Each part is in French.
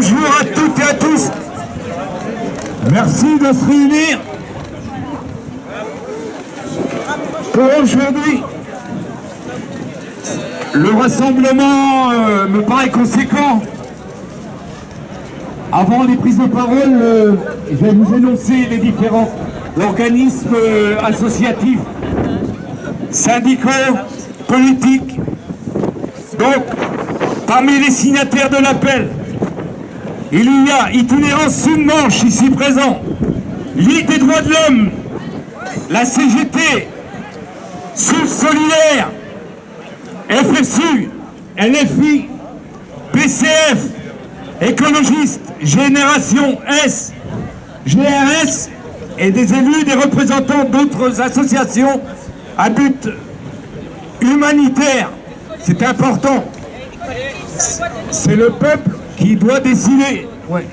Bonjour à toutes et à tous. Merci de se réunir pour aujourd'hui. Le rassemblement me paraît conséquent. Avant les prises de parole, je vais vous énoncer les différents organismes associatifs, syndicaux, politiques. Donc, parmi les signataires de l'appel, il y a Itinérance Sud-Manche, ici présent, Ligue des droits de l'homme, la CGT, Sud Solidaire, FSU, LFI, PCF, écologistes, Génération S, GRS et des élus, des représentants d'autres associations à but humanitaire. C'est important. C'est le peuple qui doit décider. Ouais.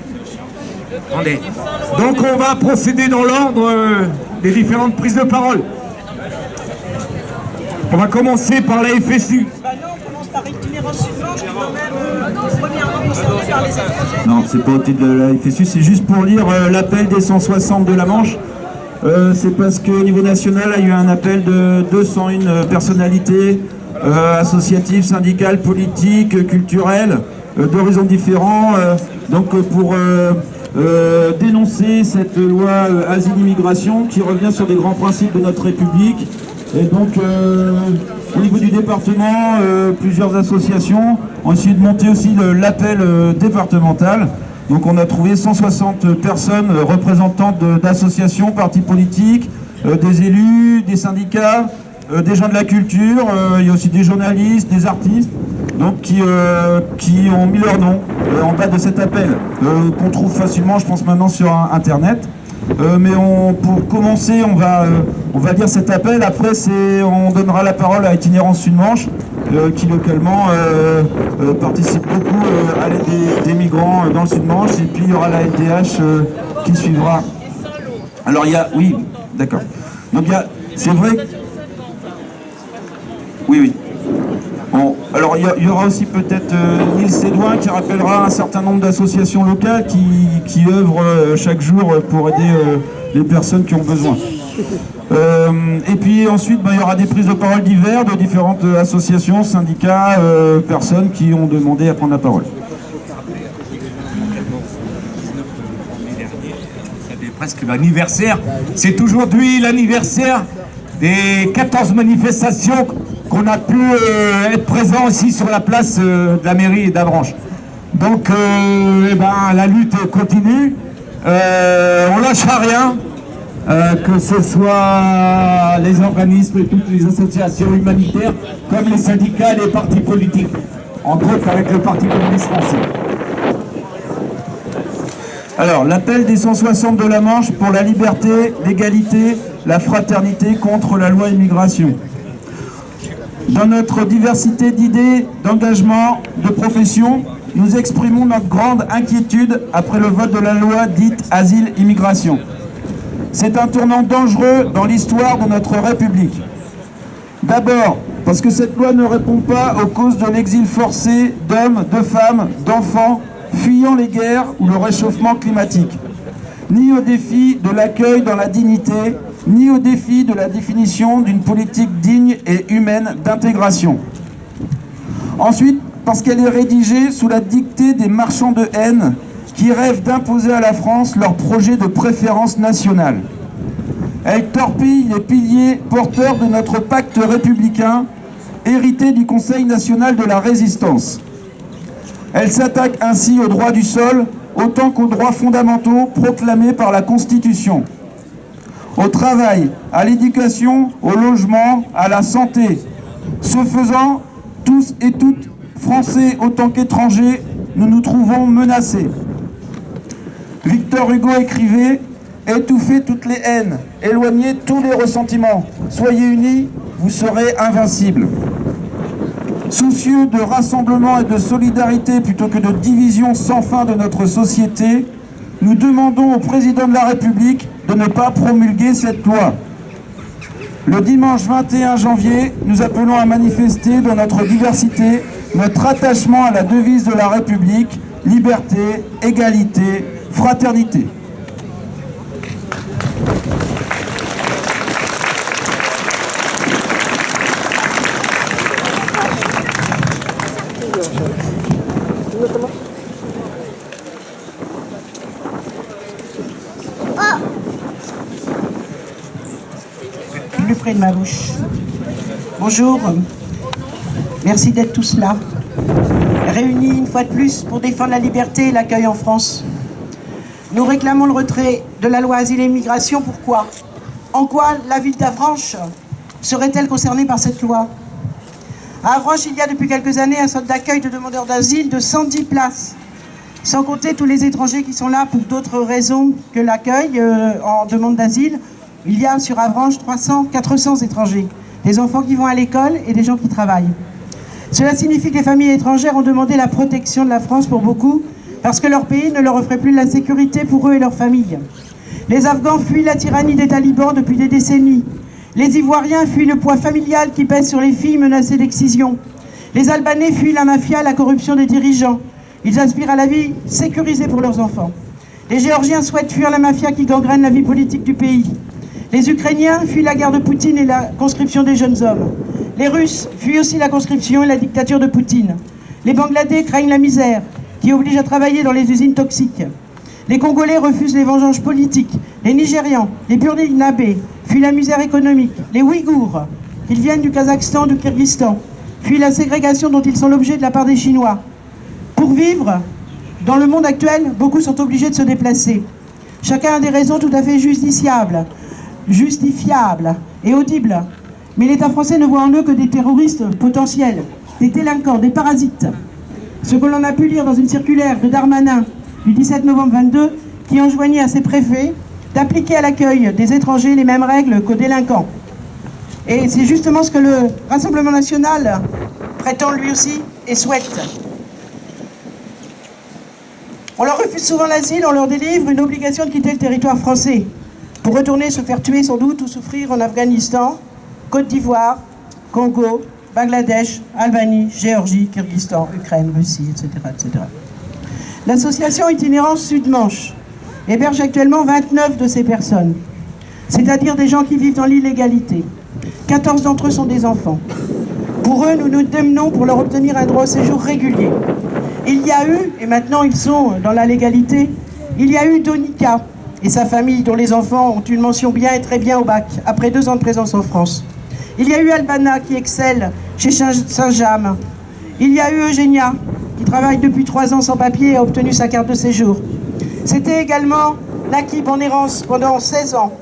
Attendez. Donc on va procéder dans l'ordre des différentes prises de parole. On va commencer par la FSU. On commence par Itinérance Sud-Manche, qui est quand même premièrement concerné par les étrangers. Non, c'est pas au titre de la FSU, c'est juste pour lire l'appel des 160 de la Manche. C'est parce qu'au niveau national, il y a eu un appel de 201 personnalités associatives, syndicales, politiques, culturelles, d'horizons différents, donc pour dénoncer cette loi asile-immigration qui revient sur des grands principes de notre République. Et donc, au niveau du département, plusieurs associations ont essayé de monter aussi l'appel départemental. Donc on a trouvé 160 personnes représentantes d'associations, partis politiques, des élus, des syndicats, des gens de la culture, il y a aussi des journalistes, des artistes, donc qui ont mis leur nom en bas de cet appel, qu'on trouve facilement, je pense maintenant, sur Internet. Mais pour commencer, on va lire cet appel. Après, on donnera la parole à Itinérance Sud-Manche, qui localement participe beaucoup à l'aide des migrants dans le Sud-Manche. Et puis il y aura la LDH qui suivra. Alors il y a... Oui, d'accord. Donc c'est vrai... Oui. Bon, alors il y aura aussi peut-être Nils Sédouin qui rappellera un certain nombre d'associations locales qui œuvrent chaque jour pour aider les personnes qui ont besoin. Et puis ensuite, il y aura des prises de parole diverses de différentes associations, syndicats, personnes qui ont demandé à prendre la parole. C'est presque l'anniversaire. C'est aujourd'hui l'anniversaire des 14 manifestations qu'on a pu être présents ici sur la place de la mairie d'Avranches. Donc la lutte continue, on lâchera rien, que ce soit les organismes et toutes les associations humanitaires, comme les syndicats et les partis politiques, entre autres avec le Parti communiste français. Alors, l'appel des 160 de la Manche pour la liberté, l'égalité, la fraternité contre la loi immigration. Dans notre diversité d'idées, d'engagement, de profession, nous exprimons notre grande inquiétude après le vote de la loi dite Asile-Immigration. C'est un tournant dangereux dans l'histoire de notre République. D'abord, parce que cette loi ne répond pas aux causes de l'exil forcé d'hommes, de femmes, d'enfants, fuyant les guerres ou le réchauffement climatique, ni au défi de l'accueil dans la dignité, ni au défi de la définition d'une politique digne et humaine d'intégration. Ensuite, parce qu'elle est rédigée sous la dictée des marchands de haine qui rêvent d'imposer à la France leur projet de préférence nationale. Elle torpille les piliers porteurs de notre pacte républicain, hérité du Conseil national de la résistance. Elle s'attaque ainsi aux droits du sol autant qu'aux droits fondamentaux proclamés par la Constitution. Au travail, à l'éducation, au logement, à la santé. Ce faisant, tous et toutes, Français autant qu'étrangers, nous nous trouvons menacés. Victor Hugo écrivait « Étouffez toutes les haines, éloignez tous les ressentiments, soyez unis, vous serez invincibles ». Soucieux de rassemblement et de solidarité plutôt que de division sans fin de notre société, nous demandons au président de la République de ne pas promulguer cette loi. Le dimanche 21 janvier, nous appelons à manifester dans notre diversité notre attachement à la devise de la République, liberté, égalité, fraternité. Plus près de ma bouche. Bonjour, merci d'être tous là, réunis une fois de plus pour défendre la liberté et l'accueil en France. Nous réclamons le retrait de la loi Asile et Immigration. Pourquoi? En quoi la ville d'Avranches serait-elle concernée par cette loi? À Avranches, il y a depuis quelques années un centre d'accueil de demandeurs d'asile de 110 places, sans compter tous les étrangers qui sont là pour d'autres raisons que l'accueil en demande d'asile. Il y a sur Avranches 400 étrangers, des enfants qui vont à l'école et des gens qui travaillent. Cela signifie que les familles étrangères ont demandé la protection de la France pour beaucoup, parce que leur pays ne leur offrait plus la sécurité pour eux et leurs familles. Les Afghans fuient la tyrannie des talibans depuis des décennies. Les Ivoiriens fuient le poids familial qui pèse sur les filles menacées d'excision. Les Albanais fuient la mafia, la corruption des dirigeants. Ils aspirent à la vie sécurisée pour leurs enfants. Les Géorgiens souhaitent fuir la mafia qui gangrène la vie politique du pays. Les Ukrainiens fuient la guerre de Poutine et la conscription des jeunes hommes. Les Russes fuient aussi la conscription et la dictature de Poutine. Les Bangladais craignent la misère, qui oblige à travailler dans les usines toxiques. Les Congolais refusent les vengeances politiques. Les Nigérians, les Burkinabés fuient la misère économique. Les Ouïghours, ils viennent du Kazakhstan, du Kyrgyzstan, fuient la ségrégation dont ils sont l'objet de la part des Chinois. Pour vivre, dans le monde actuel, beaucoup sont obligés de se déplacer. Chacun a des raisons tout à fait justifiables et audibles. Mais l'État français ne voit en eux que des terroristes potentiels, des délinquants, des parasites. Ce que l'on a pu lire dans une circulaire de Darmanin du 17 novembre 22 qui enjoignait à ses préfets d'appliquer à l'accueil des étrangers les mêmes règles qu'aux délinquants. Et c'est justement ce que le Rassemblement national prétend lui aussi et souhaite. On leur refuse souvent l'asile, on leur délivre une obligation de quitter le territoire français pour retourner se faire tuer sans doute ou souffrir en Afghanistan, Côte d'Ivoire, Congo, Bangladesh, Albanie, Géorgie, Kyrgyzstan, Ukraine, Russie, etc. etc. L'association Itinérance Sud-Manche héberge actuellement 29 de ces personnes, c'est-à-dire des gens qui vivent dans l'illégalité. 14 d'entre eux sont des enfants. Pour eux, nous nous démenons pour leur obtenir un droit au séjour régulier. Il y a eu, et maintenant ils sont dans la légalité, il y a eu Donika et sa famille dont les enfants ont une mention bien et très bien au bac, après 2 ans de présence en France. Il y a eu Albana qui excelle chez Saint-James. Il y a eu Eugénia qui travaille depuis 3 ans sans papier et a obtenu sa carte de séjour. C'était également Nakib en errance pendant 16 ans,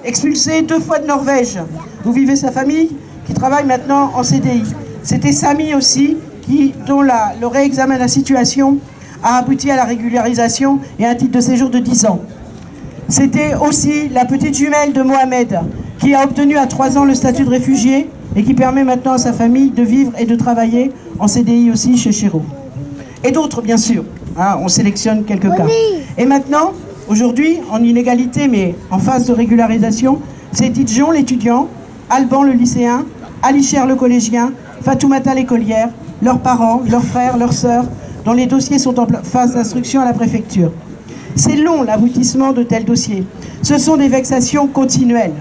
expulsé 2 fois de Norvège, où vivait sa famille, qui travaille maintenant en CDI. C'était Samy aussi, dont le réexamen de la situation a abouti à la régularisation et à un titre de séjour de 10 ans. C'était aussi la petite jumelle de Mohamed, qui a obtenu à 3 ans le statut de réfugié et qui permet maintenant à sa famille de vivre et de travailler en CDI aussi chez Chéreau. Et d'autres, bien sûr. Hein, on sélectionne quelques cas. Et maintenant, aujourd'hui, en inégalité, mais en phase de régularisation, c'est Tidjon, l'étudiant, Alban, le lycéen, Alicher, le collégien, Fatoumata, l'écolière, leurs parents, leurs frères, leurs sœurs, dont les dossiers sont en phase d'instruction à la préfecture. C'est long l'aboutissement de tels dossiers. Ce sont des vexations continuelles.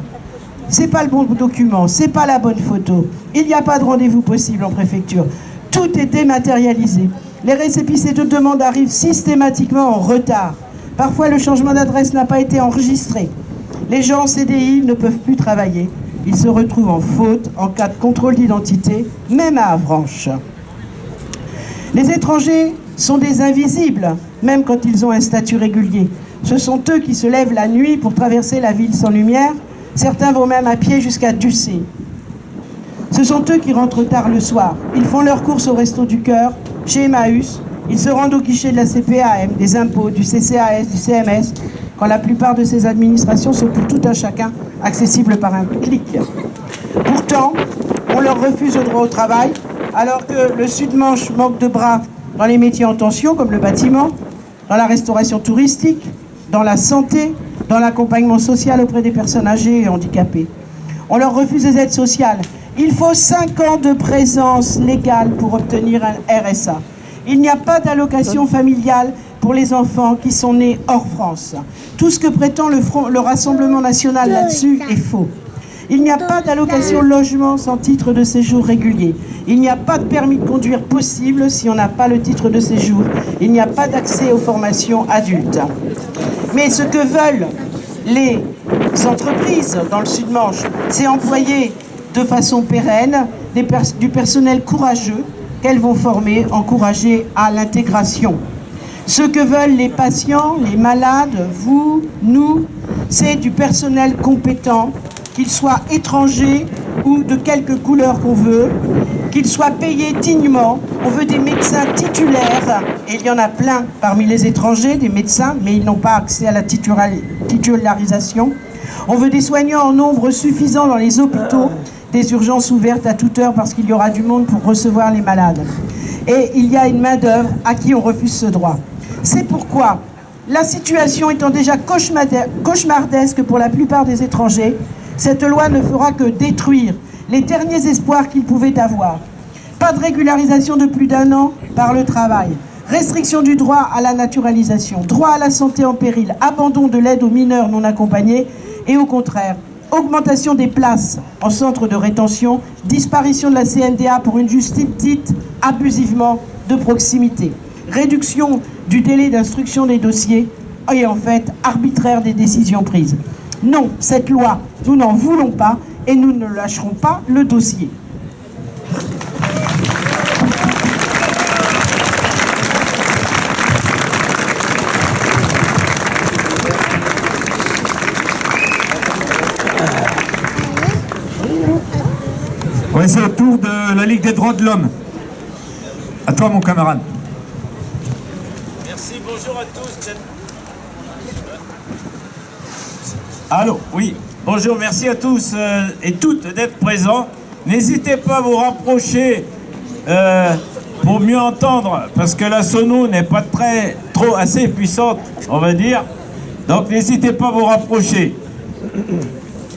C'est pas le bon document, c'est pas la bonne photo. Il n'y a pas de rendez-vous possible en préfecture. Tout est dématérialisé. Les récépissés de demande arrivent systématiquement en retard. Parfois, le changement d'adresse n'a pas été enregistré. Les gens en CDI ne peuvent plus travailler. Ils se retrouvent en faute en cas de contrôle d'identité, même à Avranches. Les étrangers sont des invisibles, même quand ils ont un statut régulier. Ce sont eux qui se lèvent la nuit pour traverser la ville sans lumière. Certains vont même à pied jusqu'à Ducé. Ce sont eux qui rentrent tard le soir. Ils font leurs courses au Resto du Cœur, chez Emmaüs. Ils se rendent au guichet de la CPAM, des impôts, du CCAS, du CMS, quand la plupart de ces administrations sont pour tout un chacun accessibles par un clic. Pourtant, on leur refuse le droit au travail, alors que le Sud-Manche manque de bras dans les métiers en tension, comme le bâtiment, dans la restauration touristique, dans la santé, dans l'accompagnement social auprès des personnes âgées et handicapées. On leur refuse les aides sociales. Il faut 5 ans de présence légale pour obtenir un RSA. Il n'y a pas d'allocation familiale pour les enfants qui sont nés hors France. Tout ce que prétend le Rassemblement national là-dessus est faux. Il n'y a pas d'allocation logement sans titre de séjour régulier. Il n'y a pas de permis de conduire possible si on n'a pas le titre de séjour. Il n'y a pas d'accès aux formations adultes. Mais ce que veulent les entreprises dans le Sud-Manche, c'est employer de façon pérenne du personnel courageux qu'elles vont former, encourager à l'intégration. Ce que veulent les patients, les malades, vous, nous, c'est du personnel compétent, qu'il soit étranger ou de quelque couleur qu'on veut, qu'il soit payé dignement. On veut des médecins titulaires, et il y en a plein parmi les étrangers, des médecins, mais ils n'ont pas accès à la titularisation. On veut des soignants en nombre suffisant dans les hôpitaux, des urgences ouvertes à toute heure parce qu'il y aura du monde pour recevoir les malades. Et il y a une main-d'œuvre à qui on refuse ce droit. C'est pourquoi, la situation étant déjà cauchemardesque pour la plupart des étrangers, cette loi ne fera que détruire les derniers espoirs qu'ils pouvaient avoir. Pas de régularisation de plus d'1 an par le travail, restriction du droit à la naturalisation, droit à la santé en péril, abandon de l'aide aux mineurs non accompagnés et au contraire, augmentation des places en centre de rétention, disparition de la CNDA pour une justice dite abusivement de proximité, réduction du délai d'instruction des dossiers et en fait arbitraire des décisions prises. Non, cette loi, nous n'en voulons pas et nous ne lâcherons pas le dossier. Ouais, c'est au tour de la Ligue des droits de l'homme. À toi, mon camarade. Merci, bonjour à tous. Allô, oui, bonjour, merci à tous et toutes d'être présents. N'hésitez pas à vous rapprocher pour mieux entendre, parce que la sono n'est pas assez puissante, on va dire. Donc n'hésitez pas à vous rapprocher.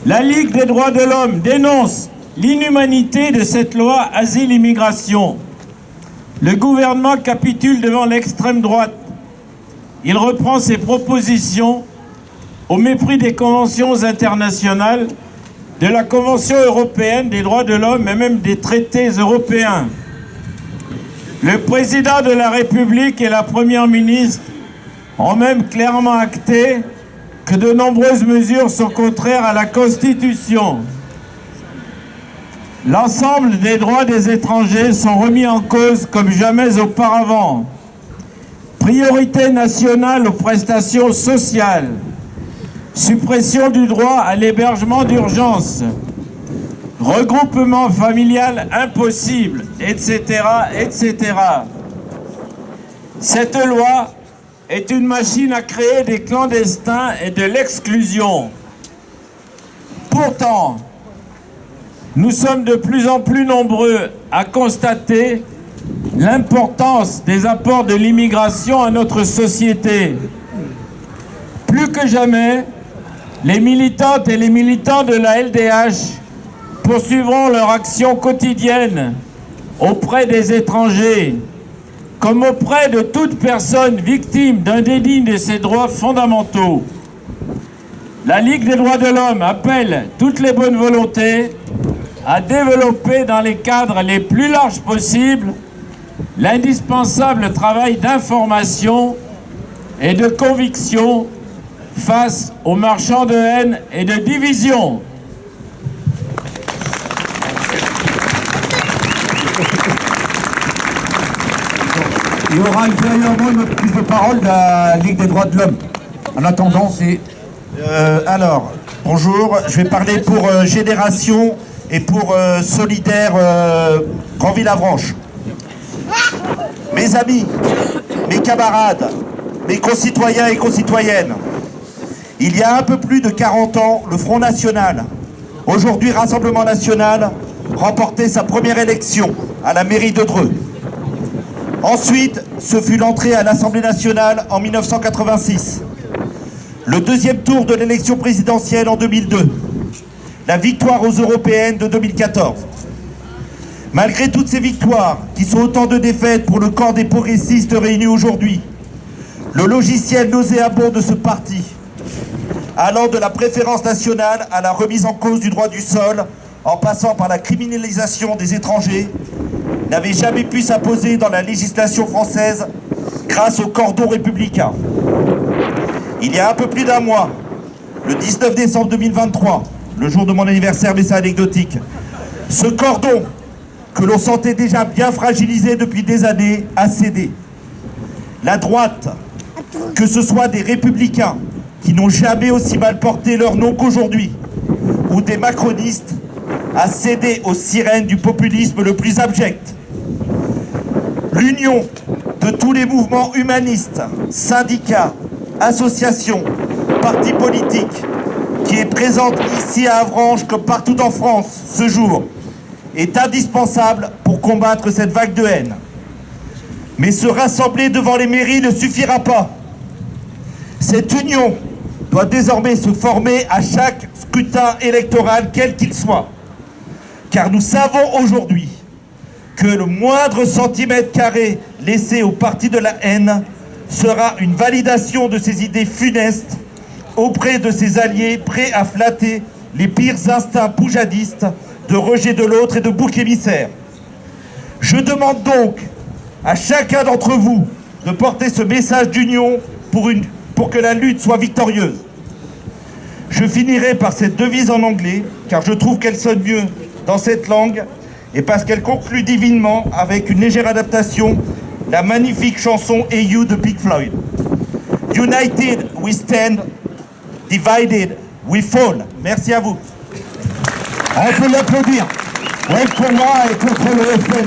La Ligue des droits de l'homme dénonce l'inhumanité de cette loi Asile-Immigration. Le gouvernement capitule devant l'extrême droite. Il reprend ses propositions au mépris des conventions internationales, de la Convention européenne des droits de l'homme et même des traités européens. Le président de la République et la première ministre ont même clairement acté que de nombreuses mesures sont contraires à la Constitution. L'ensemble des droits des étrangers sont remis en cause comme jamais auparavant. Priorité nationale aux prestations sociales. Suppression du droit à l'hébergement d'urgence, regroupement familial impossible, etc., etc. Cette loi est une machine à créer des clandestins et de l'exclusion. Pourtant, nous sommes de plus en plus nombreux à constater l'importance des apports de l'immigration à notre société. Plus que jamais, les militantes et les militants de la LDH poursuivront leur action quotidienne auprès des étrangers, comme auprès de toute personne victime d'un déni de ses droits fondamentaux. La Ligue des droits de l'homme appelle toutes les bonnes volontés à développer dans les cadres les plus larges possibles l'indispensable travail d'information et de conviction face aux marchands de haine et de division. Il y aura ultérieurement une autre prise de parole de la Ligue des droits de l'homme. En attendant, c'est... Alors, bonjour, je vais parler pour Génération et pour Solidaire Granville-Avranches. Mes amis, mes camarades, mes concitoyens et concitoyennes, il y a un peu plus de 40 ans, le Front National, aujourd'hui Rassemblement National, remportait sa première élection à la mairie de Dreux. Ensuite, ce fut l'entrée à l'Assemblée nationale en 1986. Le deuxième tour de l'élection présidentielle en 2002. La victoire aux européennes de 2014. Malgré toutes ces victoires, qui sont autant de défaites pour le camp des progressistes réunis aujourd'hui, le logiciel nauséabond de ce parti, allant de la préférence nationale à la remise en cause du droit du sol, en passant par la criminalisation des étrangers, n'avait jamais pu s'imposer dans la législation française grâce au cordon républicain. Il y a un peu plus d'un mois, le 19 décembre 2023, le jour de mon anniversaire, mais c'est anecdotique, ce cordon, que l'on sentait déjà bien fragilisé depuis des années, a cédé. La droite, que ce soit des républicains, qui n'ont jamais aussi mal porté leur nom qu'aujourd'hui, ou des macronistes, a cédé aux sirènes du populisme le plus abject. L'union de tous les mouvements humanistes, syndicats, associations, partis politiques, qui est présente ici à Avranches comme partout en France ce jour, est indispensable pour combattre cette vague de haine. Mais se rassembler devant les mairies ne suffira pas. Cette union doit désormais se former à chaque scrutin électoral, quel qu'il soit. Car nous savons aujourd'hui que le moindre centimètre carré laissé au parti de la haine sera une validation de ses idées funestes auprès de ses alliés prêts à flatter les pires instincts poujadistes de rejet de l'autre et de bouc émissaire. Je demande donc à chacun d'entre vous de porter ce message d'union pour que la lutte soit victorieuse. Je finirai par cette devise en anglais, car je trouve qu'elle sonne mieux dans cette langue, et parce qu'elle conclut divinement, avec une légère adaptation, la magnifique chanson Hey You de Pink Floyd. United we stand, divided we fall. Merci à vous. On peut l'applaudir. Ouais, pour moi et contre le FN.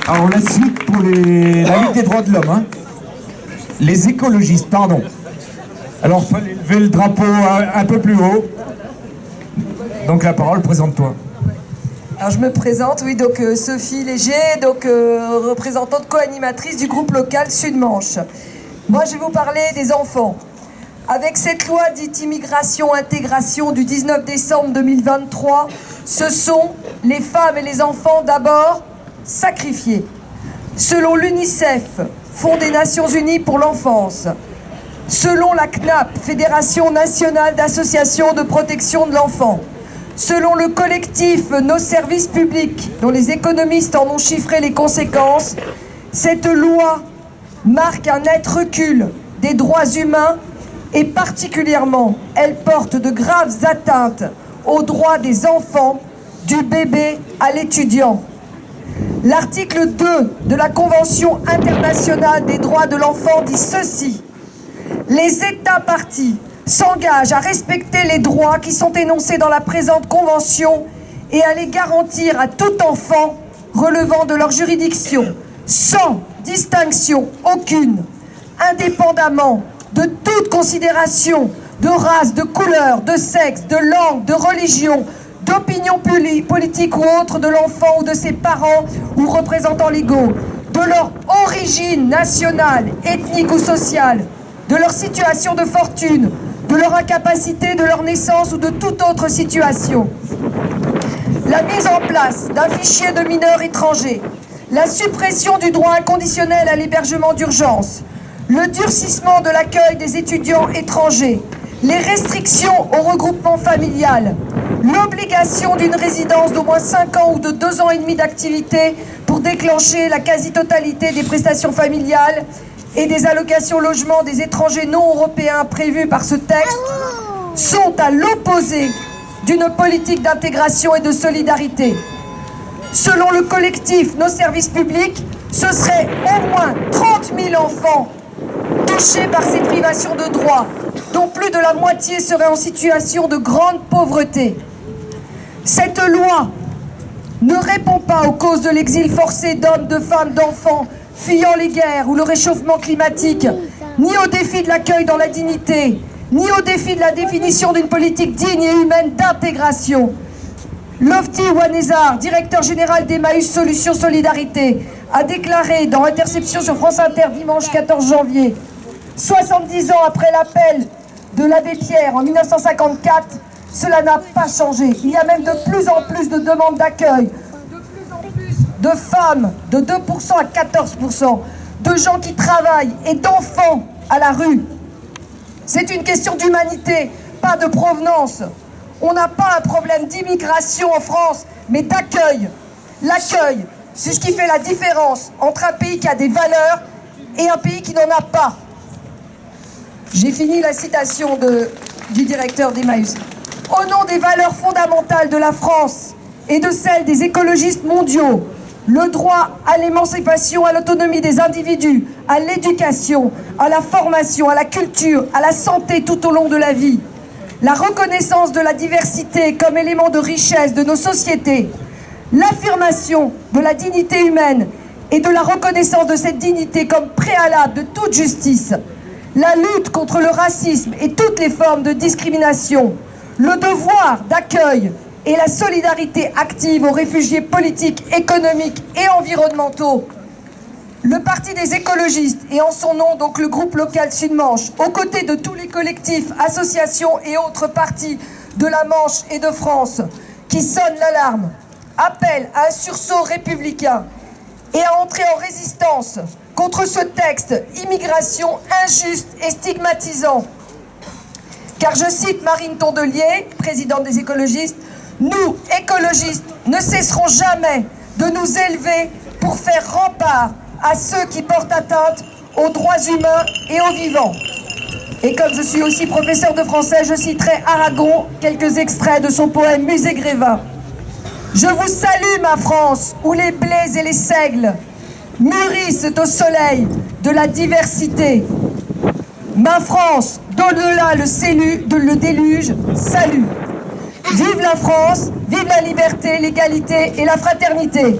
Alors la suite pour la Ligue des droits de l'homme. Hein. Les écologistes, pardon. Alors il fallait lever le drapeau un peu plus haut. Donc la parole, présente-toi. Alors je me présente, oui, donc Sophie Léger, donc représentante co-animatrice du groupe local Sud-Manche. Moi je vais vous parler des enfants. Avec cette loi dite immigration-intégration du 19 décembre 2023, ce sont les femmes et les enfants d'abord sacrifiés. Selon l'UNICEF, Fonds des Nations Unies pour l'enfance, selon la CNAP, Fédération nationale d'associations de protection de l'enfant, selon le collectif Nos services publics, dont les économistes en ont chiffré les conséquences, cette loi marque un net recul des droits humains et particulièrement, elle porte de graves atteintes aux droits des enfants, du bébé à l'étudiant. L'article 2 de la Convention internationale des droits de l'enfant dit ceci: les États parties s'engagent à respecter les droits qui sont énoncés dans la présente convention et à les garantir à tout enfant relevant de leur juridiction, sans distinction aucune, indépendamment de toute considération de race, de couleur, de sexe, de langue, de religion, d'opinion politique ou autre de l'enfant ou de ses parents ou représentants légaux, de leur origine nationale, ethnique ou sociale, de leur situation de fortune, de leur incapacité, de leur naissance ou de toute autre situation. La mise en place d'un fichier de mineurs étrangers, la suppression du droit inconditionnel à l'hébergement d'urgence, le durcissement de l'accueil des étudiants étrangers, les restrictions au regroupement familial, l'obligation d'une résidence d'au moins 5 ans ou de 2 ans et demi d'activité pour déclencher la quasi-totalité des prestations familiales et des allocations logement des étrangers non européens prévues par ce texte sont à l'opposé d'une politique d'intégration et de solidarité. Selon le collectif Nos services publics, ce serait au moins 30 000 enfants touchés par ces privations de droits, dont plus de la moitié seraient en situation de grande pauvreté. Cette loi ne répond pas aux causes de l'exil forcé d'hommes, de femmes, d'enfants fuyant les guerres ou le réchauffement climatique, ni au défi de l'accueil dans la dignité, ni au défi de la définition d'une politique digne et humaine d'intégration. Lofty Wanezar, directeur général d'Emmaüs Solutions Solidarité, a déclaré dans Interception sur France Inter dimanche 14 janvier, 70 ans après l'appel de l'abbé Pierre en 1954, Cela n'a pas changé. Il y a même de plus en plus de demandes d'accueil, de femmes, de 2% à 14%, de gens qui travaillent et d'enfants à la rue. C'est une question d'humanité, pas de provenance. On n'a pas un problème d'immigration en France, mais d'accueil. L'accueil, c'est ce qui fait la différence entre un pays qui a des valeurs et un pays qui n'en a pas. J'ai fini la citation du directeur d'Emmaüs. Au nom des valeurs fondamentales de la France et de celles des écologistes mondiaux, le droit à l'émancipation, à l'autonomie des individus, à l'éducation, à la formation, à la culture, à la santé tout au long de la vie, la reconnaissance de la diversité comme élément de richesse de nos sociétés, l'affirmation de la dignité humaine et de la reconnaissance de cette dignité comme préalable de toute justice, la lutte contre le racisme et toutes les formes de discrimination, le devoir d'accueil et la solidarité active aux réfugiés politiques, économiques et environnementaux. Le Parti des écologistes, et en son nom donc le groupe local Sud-Manche, aux côtés de tous les collectifs, associations et autres partis de la Manche et de France, qui sonnent l'alarme, appelle à un sursaut républicain et à entrer en résistance contre ce texte immigration injuste et stigmatisant. Car je cite Marine Tondelier, présidente des écologistes, « Nous, écologistes, ne cesserons jamais de nous élever pour faire rempart à ceux qui portent atteinte aux droits humains et aux vivants. » Et comme je suis aussi professeur de français, je citerai Aragon, quelques extraits de son poème « Musée Grévin ». Je vous salue, ma France, où les blés et les seigles mûrissent au soleil de la diversité. Ma France, d'au-delà le déluge, salue. Vive la France, vive la liberté, l'égalité et la fraternité.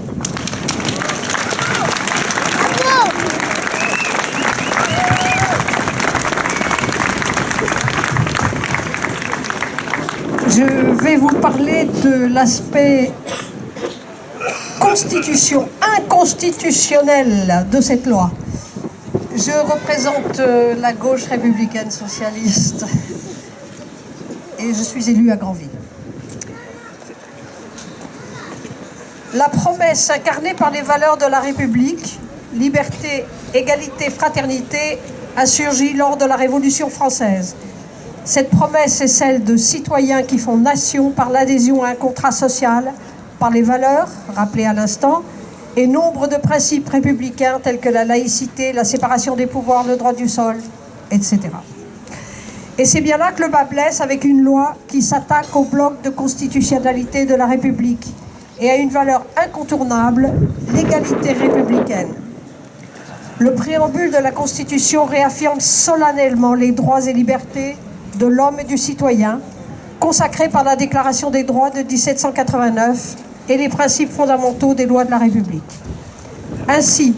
Je vais vous parler de l'aspect inconstitutionnel de cette loi. Je représente la gauche républicaine socialiste et je suis élue à Granville. La promesse incarnée par les valeurs de la République, liberté, égalité, fraternité, a surgi lors de la Révolution française. Cette promesse est celle de citoyens qui font nation par l'adhésion à un contrat social, par les valeurs, rappelées à l'instant, et nombre de principes républicains tels que la laïcité, la séparation des pouvoirs, le droit du sol, etc. Et c'est bien là que le bât blesse avec une loi qui s'attaque au bloc de constitutionnalité de la République et à une valeur incontournable, l'égalité républicaine. Le préambule de la Constitution réaffirme solennellement les droits et libertés de l'homme et du citoyen, consacrés par la Déclaration des droits de 1789 et les principes fondamentaux des lois de la République. Ainsi,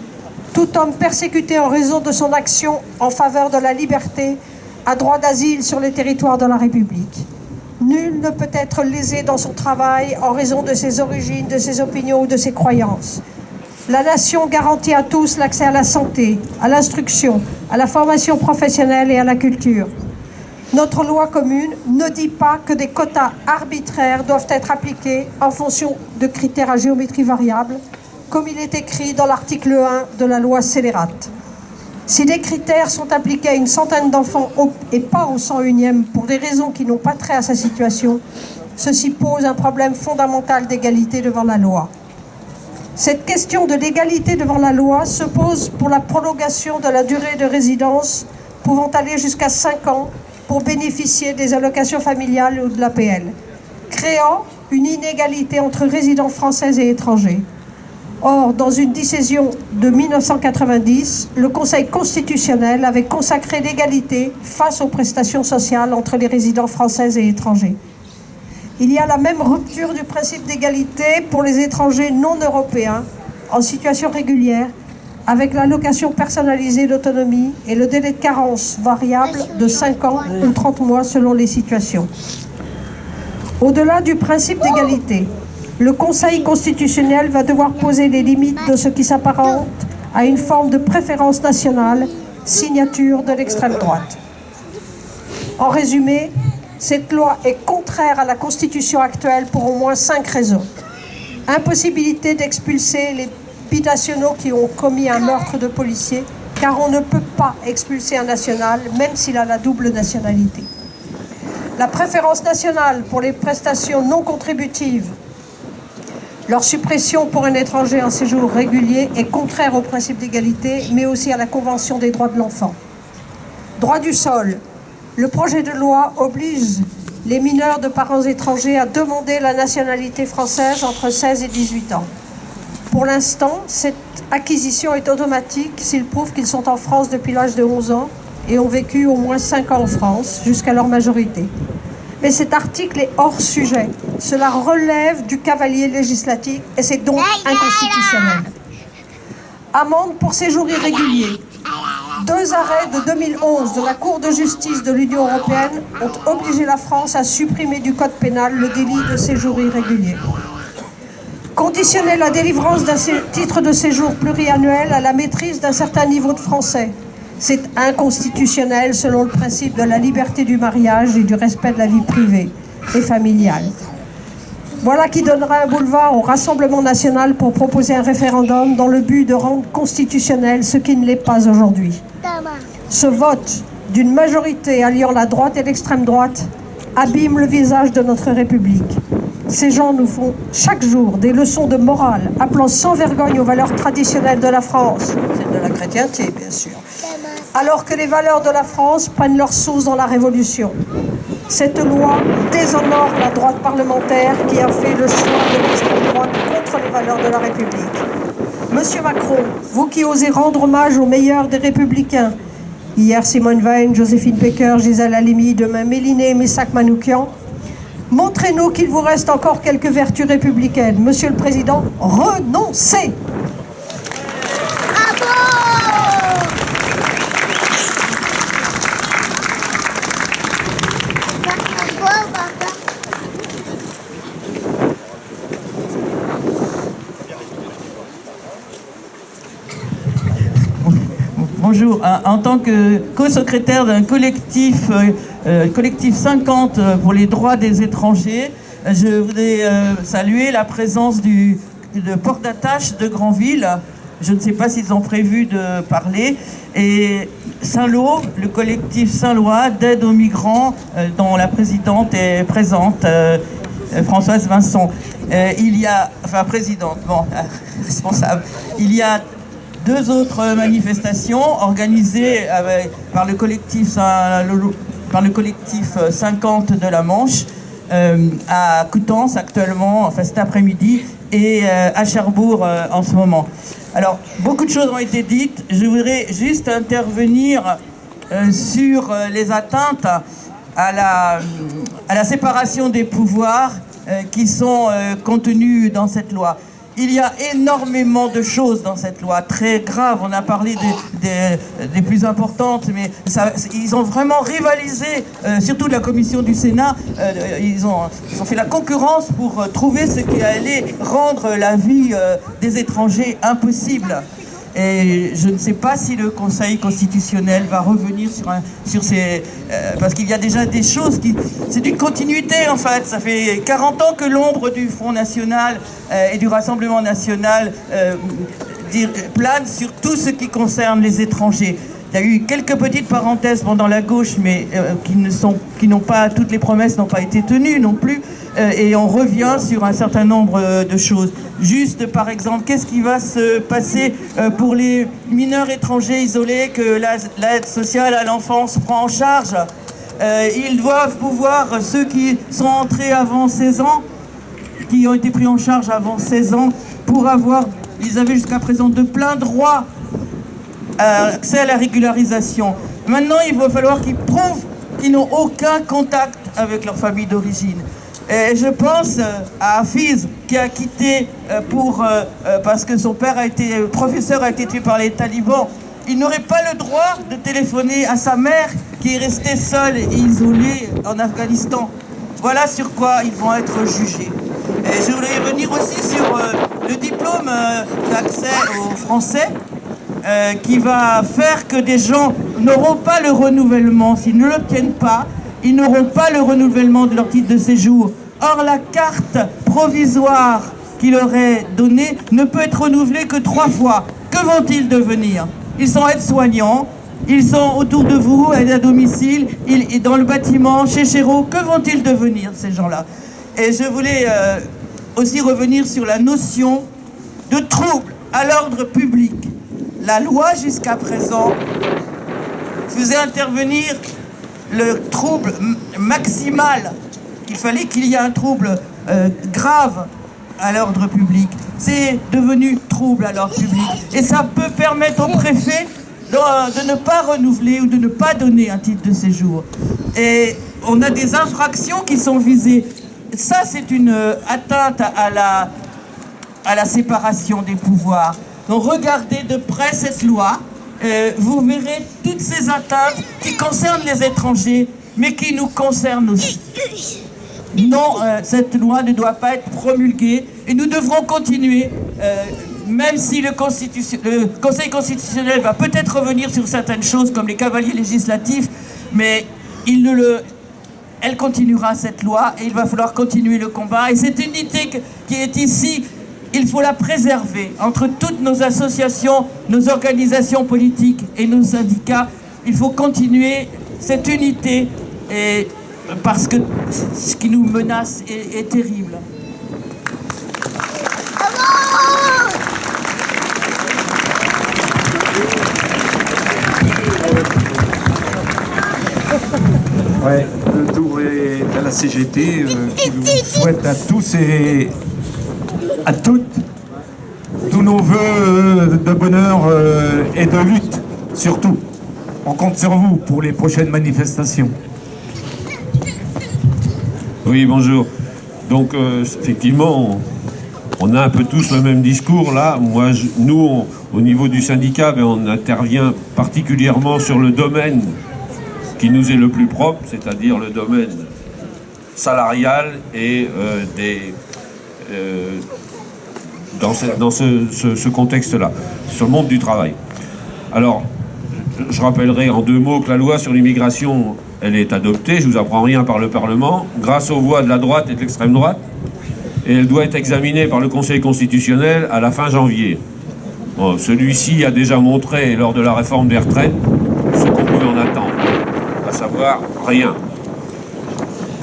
tout homme persécuté en raison de son action en faveur de la liberté a droit d'asile sur le territoire de la République. Nul ne peut être lésé dans son travail en raison de ses origines, de ses opinions ou de ses croyances. La nation garantit à tous l'accès à la santé, à l'instruction, à la formation professionnelle et à la culture. Notre loi commune ne dit pas que des quotas arbitraires doivent être appliqués en fonction de critères à géométrie variable, comme il est écrit dans l'article 1 de la loi Scélérate. Si des critères sont appliqués à une centaine d'enfants et pas au 101e pour des raisons qui n'ont pas trait à sa situation, ceci pose un problème fondamental d'égalité devant la loi. Cette question de l'égalité devant la loi se pose pour la prolongation de la durée de résidence pouvant aller jusqu'à 5 ans pour bénéficier des allocations familiales ou de l'APL, créant une inégalité entre résidents français et étrangers. Or, dans une décision de 1990, le Conseil constitutionnel avait consacré l'égalité face aux prestations sociales entre les résidents français et étrangers. Il y a la même rupture du principe d'égalité pour les étrangers non européens en situation régulière, avec l'allocation personnalisée d'autonomie et le délai de carence variable de 5 ans ou 30 mois selon les situations. Au-delà du principe d'égalité, le Conseil constitutionnel va devoir poser les limites de ce qui s'apparente à une forme de préférence nationale, signature de l'extrême droite. En résumé, Cette loi est contraire à la Constitution actuelle pour au moins 5 raisons. Impossibilité d'expulser les binationaux qui ont commis un meurtre de policier, car on ne peut pas expulser un national, même s'il a la double nationalité. La préférence nationale pour les prestations non contributives, leur suppression pour un étranger en séjour régulier est contraire au principe d'égalité, mais aussi à la Convention des droits de l'enfant. Droit du sol. Le projet de loi oblige les mineurs de parents étrangers à demander la nationalité française entre 16 et 18 ans. Pour l'instant, cette acquisition est automatique s'ils prouvent qu'ils sont en France depuis l'âge de 11 ans et ont vécu au moins 5 ans en France jusqu'à leur majorité. Mais cet article est hors sujet. Cela relève du cavalier législatif et c'est donc inconstitutionnel. Amende pour séjour irrégulier. 2 arrêts de 2011 de la Cour de justice de l'Union européenne ont obligé la France à supprimer du code pénal le délit de séjour irrégulier. Conditionner la délivrance d'un titre de séjour pluriannuel à la maîtrise d'un certain niveau de français. C'est inconstitutionnel selon le principe de la liberté du mariage et du respect de la vie privée et familiale. Voilà qui donnera un boulevard au Rassemblement national pour proposer un référendum dans le but de rendre constitutionnel ce qui ne l'est pas aujourd'hui. Ce vote d'une majorité alliant la droite et l'extrême droite abîme le visage de notre République. Ces gens nous font chaque jour des leçons de morale, appelant sans vergogne aux valeurs traditionnelles de la France, celle de la chrétienté bien sûr, alors que les valeurs de la France prennent leur source dans la Révolution. Cette loi déshonore la droite parlementaire qui a fait le choix de l'extrême droite contre les valeurs de la République. Monsieur Macron, vous qui osez rendre hommage aux meilleurs des Républicains, hier Simone Veil, Joséphine Baker, Gisèle Halimi, demain Méliné et Messac Manoukian, montrez-nous qu'il vous reste encore quelques vertus républicaines. Monsieur le Président, renoncez! Bonjour, en tant que co-secrétaire d'un collectif, collectif 50 pour les droits des étrangers, je voudrais saluer la présence de port d'attache de Granville. Je ne sais pas s'ils ont prévu de parler. Et Saint-Lô, le collectif Saint-Lois d'aide aux migrants, dont la présidente est présente, Françoise Vincent. Responsable. Il y a 2 autres manifestations organisées par le collectif 50 de la Manche à Coutances actuellement, enfin cet après-midi, et à Cherbourg en ce moment. Alors, beaucoup de choses ont été dites. Je voudrais juste intervenir sur les atteintes à la séparation des pouvoirs qui sont contenues dans cette loi. Il y a énormément de choses dans cette loi, très graves. On a parlé des plus importantes, mais ils ont vraiment rivalisé, surtout la commission du Sénat. Ils ont fait la concurrence pour trouver ce qui allait rendre la vie des étrangers impossible. Et je ne sais pas si le Conseil constitutionnel va revenir sur ces... parce qu'il y a déjà des choses qui... C'est d'une continuité en fait. Ça fait 40 ans que l'ombre du Front National et du Rassemblement National plane sur tout ce qui concerne les étrangers. Il y a eu quelques petites parenthèses pendant la gauche, mais toutes les promesses n'ont pas été tenues non plus. Et on revient sur un certain nombre de choses. Juste, par exemple, qu'est-ce qui va se passer pour les mineurs étrangers isolés que l'aide sociale à l'enfance prend en charge? Ils doivent pouvoir, ceux qui sont entrés avant 16 ans, qui ont été pris en charge avant 16 ans, ils avaient jusqu'à présent de plein droit accès à la régularisation. Maintenant, il va falloir qu'ils prouvent qu'ils n'ont aucun contact avec leur famille d'origine. Et je pense à Hafiz qui a quitté parce que son père professeur a été tué par les talibans. Il n'aurait pas le droit de téléphoner à sa mère qui est restée seule et isolée en Afghanistan. Voilà sur quoi ils vont être jugés. Et je voulais revenir aussi sur le diplôme d'accès au français qui va faire que des gens n'auront pas le renouvellement s'ils ne l'obtiennent pas. ils n'auront pas le renouvellement de leur titre de séjour. Or, la carte provisoire qui leur est donnée ne peut être renouvelée que 3 fois. Que vont-ils devenir? Ils sont aides-soignants, ils sont autour de vous, à domicile, dans le bâtiment, chez Chéreau. Que vont-ils devenir, ces gens-là? Et je voulais aussi revenir sur la notion de trouble à l'ordre public. La loi, jusqu'à présent, faisait intervenir le trouble maximal. Il fallait qu'il y ait un trouble grave à l'ordre public. C'est devenu trouble à l'ordre public. Et ça peut permettre au préfet de ne pas renouveler ou de ne pas donner un titre de séjour. Et on a des infractions qui sont visées. Ça, c'est une atteinte à la séparation des pouvoirs. Donc regardez de près cette loi. Vous verrez toutes ces atteintes qui concernent les étrangers, mais qui nous concernent aussi. Non, cette loi ne doit pas être promulguée et nous devrons continuer, même si le Conseil constitutionnel va peut-être revenir sur certaines choses comme les cavaliers législatifs, mais elle continuera cette loi et il va falloir continuer le combat. Et cette unité qui est ici, il faut la préserver entre toutes nos associations, nos organisations politiques et nos syndicats. Il faut continuer cette unité parce que ce qui nous menace est terrible. Ouais, le tour est à la CGT qui vous souhaite à tous et à toutes tous nos voeux de bonheur et de lutte, surtout. On compte sur vous pour les prochaines manifestations. Oui, bonjour. Donc, effectivement, on a un peu tous le même discours là. Nous, au niveau du syndicat, on intervient particulièrement sur le domaine qui nous est le plus propre, c'est-à-dire le domaine salarial et dans ce contexte-là, sur le monde du travail. Alors, je rappellerai en 2 mots que la loi sur l'immigration, elle est adoptée, je ne vous apprends rien, par le Parlement, grâce aux voix de la droite et de l'extrême droite, et elle doit être examinée par le Conseil constitutionnel à la fin janvier. Bon, celui-ci a déjà montré, lors de la réforme des retraites, ce qu'on pouvait en attendre, à savoir rien.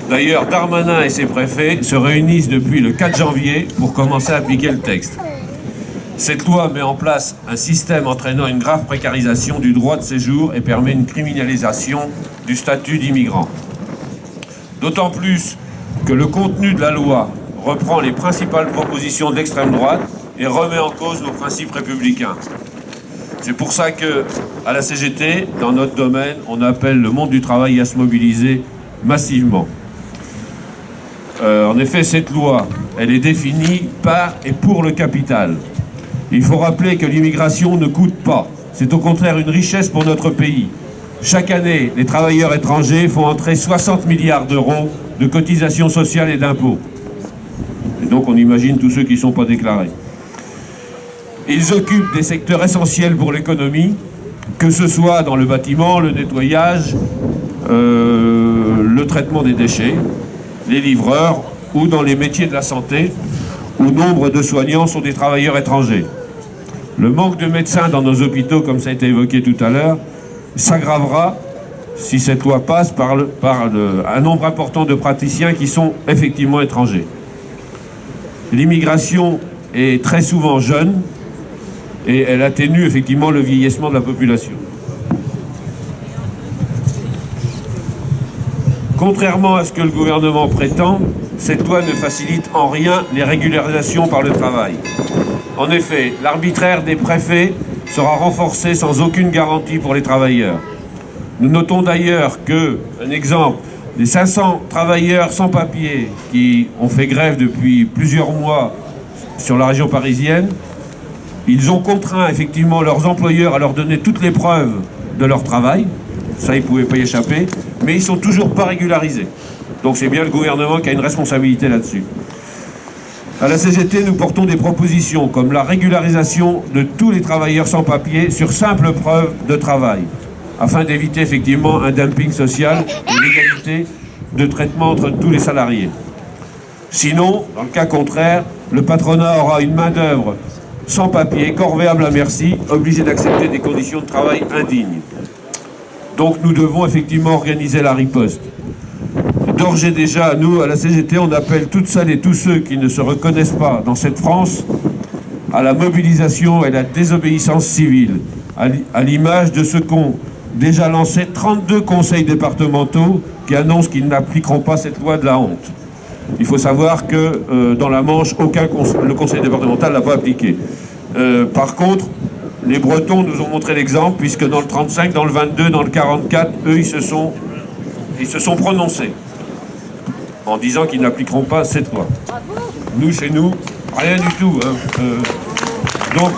D'ailleurs, Darmanin et ses préfets se réunissent depuis le 4 janvier pour commencer à appliquer le texte. Cette loi met en place un système entraînant une grave précarisation du droit de séjour et permet une criminalisation du statut d'immigrant. D'autant plus que le contenu de la loi reprend les principales propositions de l'extrême droite et remet en cause nos principes républicains. C'est pour ça que, à la CGT, dans notre domaine, on appelle le monde du travail à se mobiliser massivement. En effet, cette loi, elle est définie par et pour le capital. Il faut rappeler que l'immigration ne coûte pas. C'est au contraire une richesse pour notre pays. Chaque année, les travailleurs étrangers font entrer 60 milliards d'euros de cotisations sociales et d'impôts. Et donc on imagine tous ceux qui ne sont pas déclarés. Ils occupent des secteurs essentiels pour l'économie, que ce soit dans le bâtiment, le nettoyage, le traitement des déchets, les livreurs ou dans les métiers de la santé, où nombre de soignants sont des travailleurs étrangers. Le manque de médecins dans nos hôpitaux, comme ça a été évoqué tout à l'heure, s'aggravera si cette loi passe par un nombre important de praticiens qui sont effectivement étrangers. L'immigration est très souvent jeune et elle atténue effectivement le vieillissement de la population. Contrairement à ce que le gouvernement prétend, cette loi ne facilite en rien les régularisations par le travail. En effet, l'arbitraire des préfets sera renforcé sans aucune garantie pour les travailleurs. Nous notons d'ailleurs que, un exemple, les 500 travailleurs sans papier qui ont fait grève depuis plusieurs mois sur la région parisienne, ils ont contraint effectivement leurs employeurs à leur donner toutes les preuves de leur travail. Ça, ils ne pouvaient pas y échapper, mais ils ne sont toujours pas régularisés. Donc c'est bien le gouvernement qui a une responsabilité là-dessus. À la CGT, nous portons des propositions comme la régularisation de tous les travailleurs sans papier sur simple preuve de travail. afin d'éviter effectivement un dumping social et l'égalité de traitement entre tous les salariés. Sinon, dans le cas contraire, le patronat aura une main-d'œuvre sans papier, corvéable à merci, obligé d'accepter des conditions de travail indignes. Donc nous devons effectivement organiser la riposte. D'ores et déjà, nous, à la CGT, on appelle toutes celles et tous ceux qui ne se reconnaissent pas dans cette France à la mobilisation et la désobéissance civile, à l'image de ce qu'ont déjà lancé 32 conseils départementaux qui annoncent qu'ils n'appliqueront pas cette loi de la honte. Il faut savoir que dans la Manche, le conseil départemental ne l'a pas appliqué. Par contre, les Bretons nous ont montré l'exemple, puisque dans le 35, dans le 22, dans le 44, eux, ils se sont prononcés en disant qu'ils n'appliqueront pas cette loi. Nous, chez nous, rien du tout. Donc,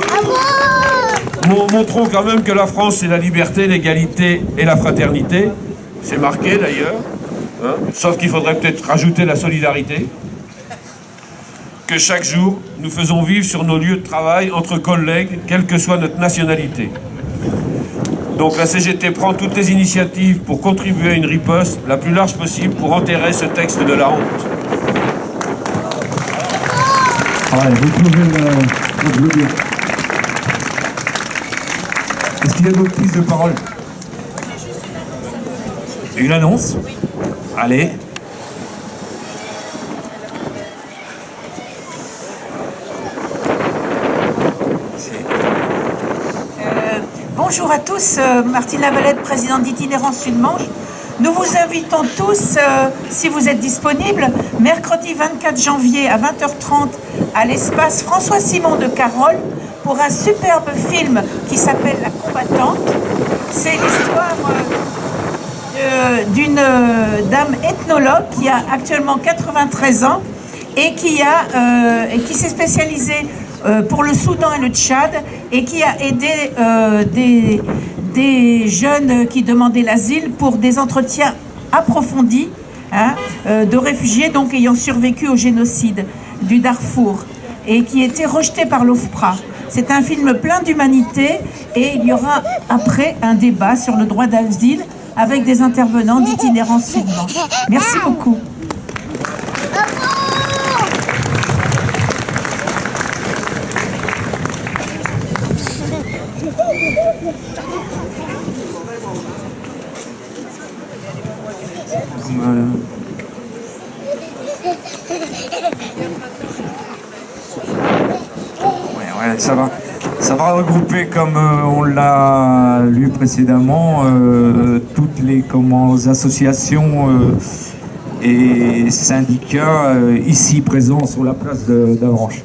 montrons quand même que la France, c'est la liberté, l'égalité et la fraternité. C'est marqué d'ailleurs. Sauf qu'il faudrait peut-être rajouter la solidarité. Que chaque jour, nous faisons vivre sur nos lieux de travail entre collègues, quelle que soit notre nationalité. Donc la CGT prend toutes les initiatives pour contribuer à une riposte la plus large possible pour enterrer ce texte de la honte. Vous pouvez l'applaudir. Est-ce qu'il y a d'autres prises de parole? Une annonce? Allez. Bonjour à tous, Martine Lavalette, présidente d'Itinérance Sud-Manche. Nous vous invitons tous, si vous êtes disponibles, mercredi 24 janvier à 20h30 à l'espace François Simon de Carole pour un superbe film qui s'appelle La Combattante. C'est l'histoire d'une dame ethnologue qui a actuellement 93 ans et qui s'est spécialisée pour le Soudan et le Tchad et qui a aidé des jeunes qui demandaient l'asile pour des entretiens approfondis de réfugiés donc ayant survécu au génocide du Darfour et qui étaient rejetés par l'OFPRA. C'est un film plein d'humanité et il y aura après un débat sur le droit d'asile avec des intervenants d'Itinérance Sud-Manche. Merci beaucoup. Ça va regrouper, comme on l'a lu précédemment, toutes les associations et syndicats ici présents sur la place d'Avranches.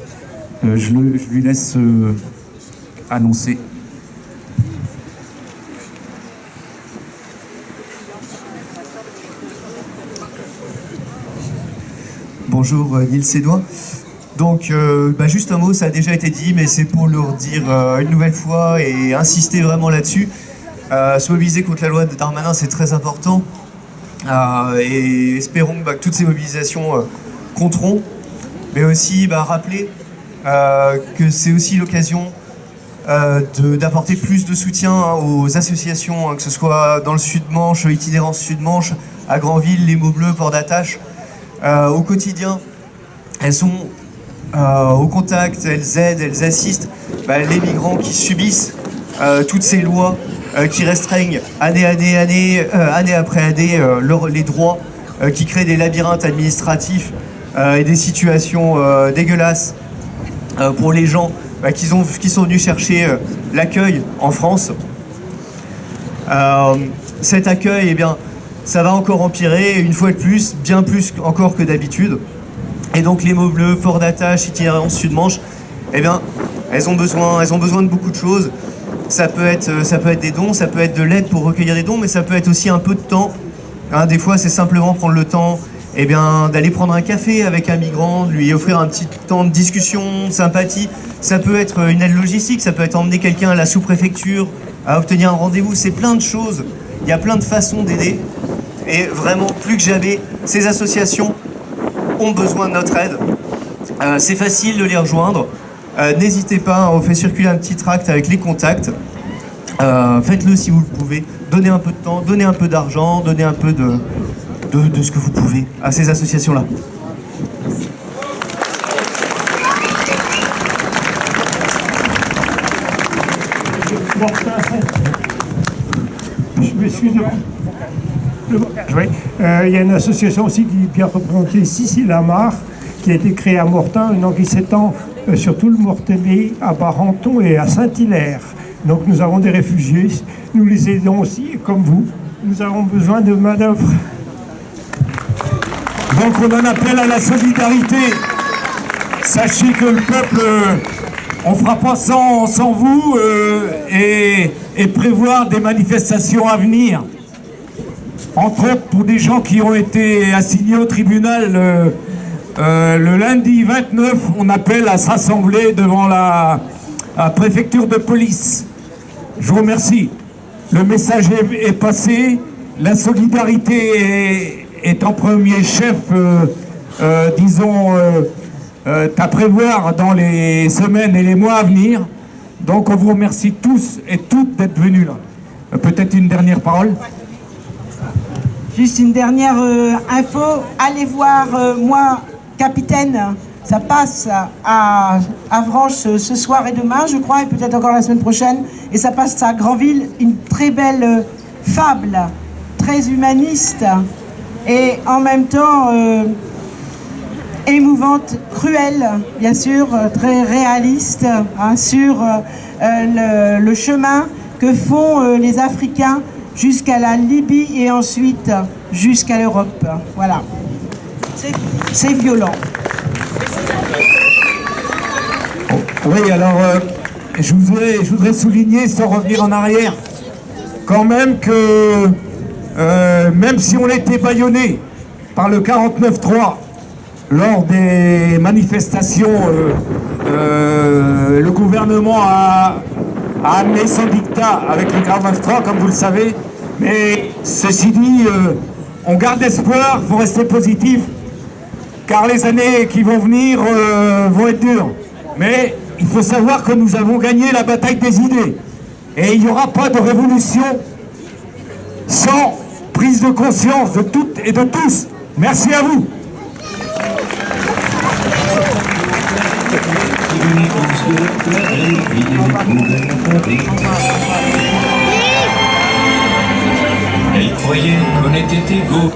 Je lui laisse annoncer. Bonjour, Nils Sédois. Donc, juste un mot, ça a déjà été dit, mais c'est pour le redire une nouvelle fois et insister vraiment là-dessus. Se mobiliser contre la loi de Darmanin, c'est très important. Et espérons que toutes ces mobilisations compteront. Mais aussi rappeler que c'est aussi l'occasion d'apporter plus de soutien aux associations, que ce soit dans le Sud-Manche, Itinérance Sud-Manche, à Granville, les Mots Bleus, Port d'Attache. Au quotidien, elles sont au contact, elles aident, elles assistent les migrants qui subissent toutes ces lois qui restreignent année après année les droits, qui créent des labyrinthes administratifs et des situations dégueulasses pour les gens qui sont venus chercher l'accueil en France. Cet accueil, ça va encore empirer, une fois de plus, bien plus encore que d'habitude. Et donc les Mots Bleus, Port d'Attache, Itinérance Sud-Manche, elles ont besoin de beaucoup de choses. Ça peut être des dons, ça peut être de l'aide pour recueillir des dons, mais ça peut être aussi un peu de temps. Des fois, c'est simplement prendre le temps d'aller prendre un café avec un migrant, lui offrir un petit temps de discussion, de sympathie. Ça peut être une aide logistique, ça peut être emmener quelqu'un à la sous-préfecture, à obtenir un rendez-vous. C'est plein de choses. Il y a plein de façons d'aider. Et vraiment, plus que jamais, ces associations ont besoin de notre aide. C'est facile de les rejoindre. N'hésitez pas, on fait circuler un petit tract avec les contacts. Faites-le si vous le pouvez. Donnez un peu de temps, donnez un peu d'argent, donnez un peu de ce que vous pouvez à ces associations-là. Je m'excuse. Oui. Il y a une association aussi qui est bien représentée ici, c'est la Mare, qui a été créée à Mortain, qui s'étend sur tout le Mortainais, à Barenton et à Saint-Hilaire. Donc nous avons des réfugiés, nous les aidons aussi, comme vous. Nous avons besoin de main-d'œuvre. Donc on en appelle à la solidarité. Sachez que le peuple, on fera pas sans vous et prévoir des manifestations à venir. Entre autres pour des gens qui ont été assignés au tribunal le lundi 29, on appelle à se rassembler devant la préfecture de police. Je vous remercie. Le message est passé. La solidarité est en premier chef, disons, à prévoir dans les semaines et les mois à venir. Donc on vous remercie tous et toutes d'être venus là. Peut-être une dernière parole. Juste une dernière info. Allez voir moi, capitaine. Ça passe à Avranches ce soir et demain, je crois, et peut-être encore la semaine prochaine. Et ça passe à Granville, une très belle fable, très humaniste et en même temps émouvante, cruelle, bien sûr, très réaliste, hein, sur le chemin que font les Africains jusqu'à la Libye et ensuite jusqu'à l'Europe. Voilà. C'est violent. Oui, alors je voudrais souligner, sans revenir en arrière, quand même que même si on était bâillonné par le 49-3 lors des manifestations, le gouvernement a amené son dictat avec le 49-3, comme vous le savez, mais ceci dit, on garde espoir, il faut rester positif, car les années qui vont venir vont être dures. Mais il faut savoir que nous avons gagné la bataille des idées. Et il n'y aura pas de révolution sans prise de conscience de toutes et de tous. Merci à vous. Elle croyait qu'on était égaux.